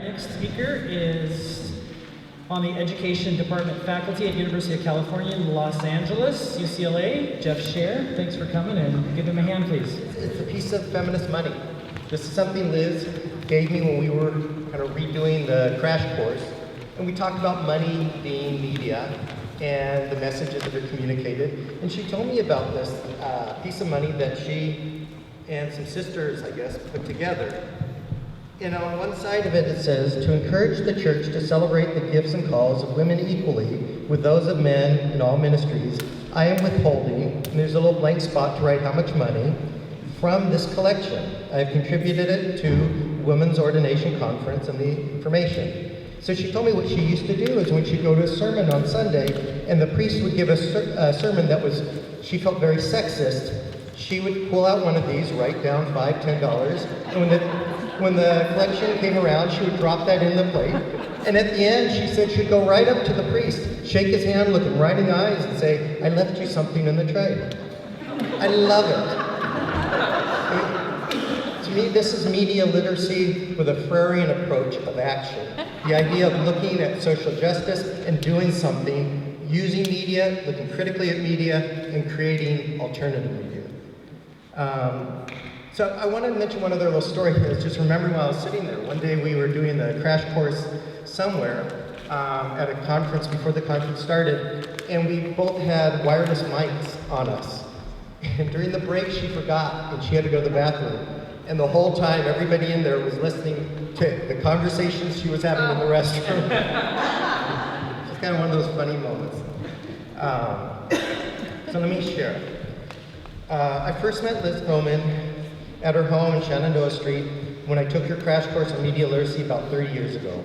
Next speaker is on the Education Department faculty at University of California in Los Angeles, UCLA, Jeff Scher. Thanks for coming, and give him a hand, please. It's a piece of feminist money. This is something Liz gave me when we were kind of redoing the crash course, and we talked about money being media and the messages that are communicated. And she told me about this piece of money that she and some sisters, I guess, put together. And on one side of it, it says, to encourage the church to celebrate the gifts and calls of women equally with those of men in all ministries, I am withholding, and there's a little blank spot to write how much money, from this collection. I have contributed it to Women's Ordination Conference and the information. So she told me what she used to do is when she'd go to a sermon on Sunday, and the priest would give a sermon that was, she felt very sexist, she would pull out one of these, write down $5, $10, and when the collection came around, she would drop that in the plate. And at the end, she said she'd go right up to the priest, shake his hand, look him right in the eyes, and say, I left you something in the tray. I love it. To me, this is media literacy with a Freirean approach of action. The idea of looking at social justice and doing something, using media, looking critically at media, and creating alternative media. So I wanted to mention one other little story here. I was just remembering while I was sitting there. One day we were doing the crash course somewhere at a conference before the conference started, and we both had wireless mics on us. And during the break, she forgot, and she had to go to the bathroom. And the whole time, everybody in there was listening to the conversations she was having in the restroom. It's kind of one of those funny moments. So let me share. I first met Liz Thoman at her home in Shenandoah Street when I took her crash course on media literacy about 30 years ago.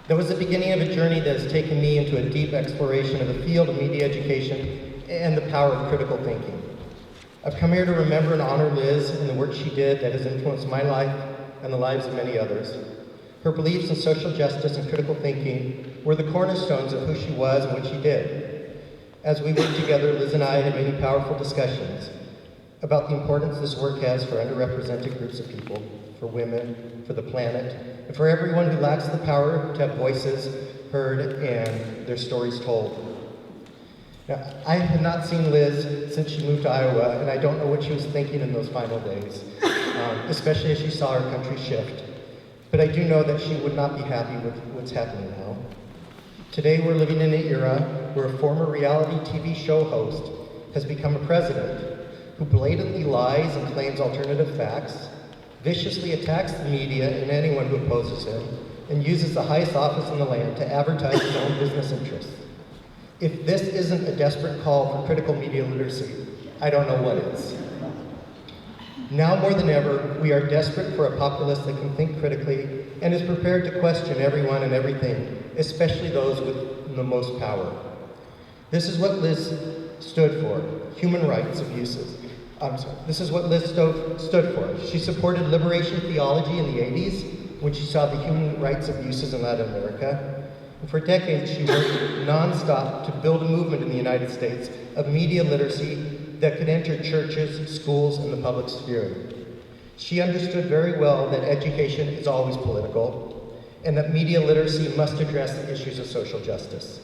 That was the beginning of a journey that has taken me into a deep exploration of the field of media education and the power of critical thinking. I've come here to remember and honor Liz and the work she did that has influenced my life and the lives of many others. Her beliefs in social justice and critical thinking were the cornerstones of who she was and what she did. As we worked together, Liz and I had many powerful discussions about the importance this work has for underrepresented groups of people, for women, for the planet, and for everyone who lacks the power to have voices heard and their stories told. Now, I had not seen Liz since she moved to Iowa, and I don't know what she was thinking in those final days, especially as she saw our country shift. But I do know that she would not be happy with what's happening now. Today, we're living in an era where a former reality TV show host has become a president who blatantly lies and claims alternative facts, viciously attacks the media and anyone who opposes him, and uses the highest office in the land to advertise his own business interests. If this isn't a desperate call for critical media literacy, I don't know what is. Now more than ever, we are desperate for a populace that can think critically and is prepared to question everyone and everything, especially those with the most power. This is what Liz stood for, human rights abuses. This is what Liz stood for. She supported liberation theology in the 80s when she saw the human rights abuses in Latin America. And for decades, she worked nonstop to build a movement in the United States of media literacy that could enter churches, schools, and the public sphere. She understood very well that education is always political and that media literacy must address the issues of social justice.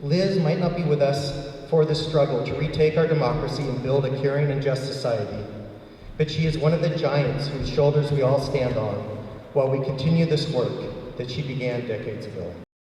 Liz might not be with us for this struggle to retake our democracy and build a caring and just society, but she is one of the giants whose shoulders we all stand on while we continue this work that she began decades ago.